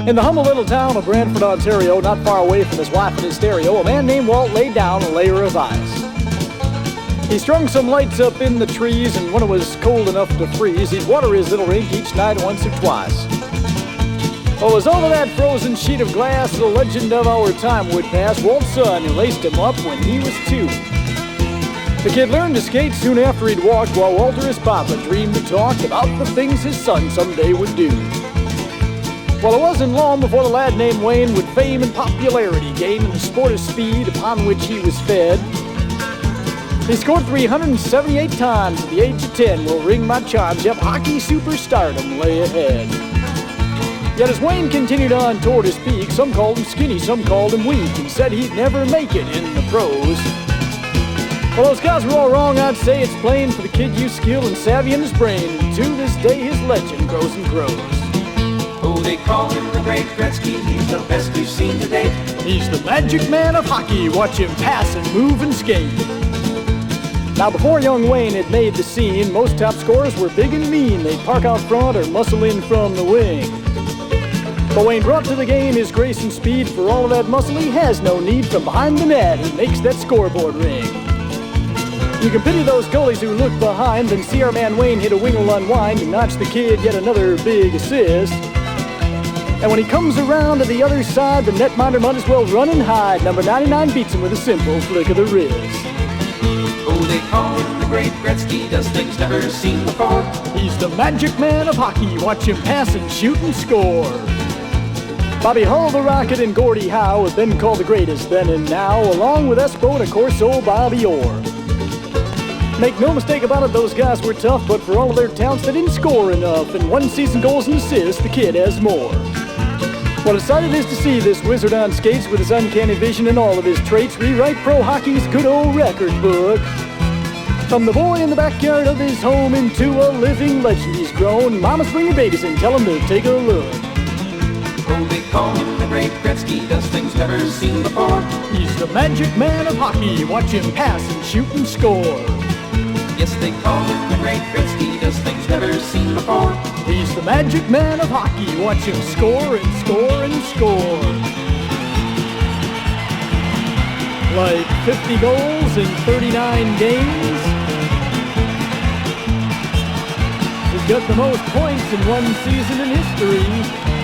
In the humble little town of Brantford, Ontario, not far away from his wife and his stereo, a man named Walt laid down a layer of ice. He strung some lights up in the trees, and when it was cold enough to freeze, he'd water his little rink each night once or twice. Well, as over that frozen sheet of glass, the legend of our time would pass, Walt's son who laced him up when he was 2. The kid learned to skate soon after he'd walked, while Walter, his papa, dreamed and talked about the things his son someday would do. Well, it wasn't long before the lad named Wayne would fame and popularity gain in the sport of speed upon which he was fed. He scored 378 times at the age of 10. Will ring my chimes, yep, hockey superstardom lay ahead. Yet as Wayne continued on toward his peak, some called him skinny, some called him weak, and said he'd never make it in the pros. Well, those guys were all wrong, I'd say. It's plain for the kid used skill and savvy in his brain, and to this day his legend grows and grows. Oh, they call him the great Gretzky, he's the best we've seen to date. He's the magic man of hockey, watch him pass and move and skate. Now before young Wayne had made the scene, most top scorers were big and mean. They'd park out front or muscle in from the wing. But Wayne brought to the game his grace and speed. For all of that muscle he has no need. From behind the net he makes that scoreboard ring. You can pity those goalies who look behind, then see our man Wayne hit a wing'll unwind and notch the kid yet another big assist. And when he comes around to the other side, the netminder might as well run and hide. Number 99 beats him with a simple flick of the wrist. Oh, they call him the great Gretzky, does things never seen before. He's the magic man of hockey, watch him pass and shoot and score. Bobby Hull, the Rocket, and Gordie Howe have been called the greatest then and now, along with Espo and of course old Bobby Orr. Make no mistake about it, those guys were tough, but for all of their talents they didn't score enough. And one season goals and assists, the kid has more. What a sight it is to see this wizard on skates with his uncanny vision and all of his traits rewrite pro hockey's good old record book. From the boy in the backyard of his home into a living legend he's grown. Mamas, bring your babies and tell them to take a look. Oh, they call him the great Gretzky, does things never seen before. He's the magic man of hockey, watch him pass and shoot and score. Yes, they call him the great Gretzky, does things never seen before. He's the magic man of hockey, watch him score and score and score. Like 50 goals in 39 games. He's got the most points in one season in history.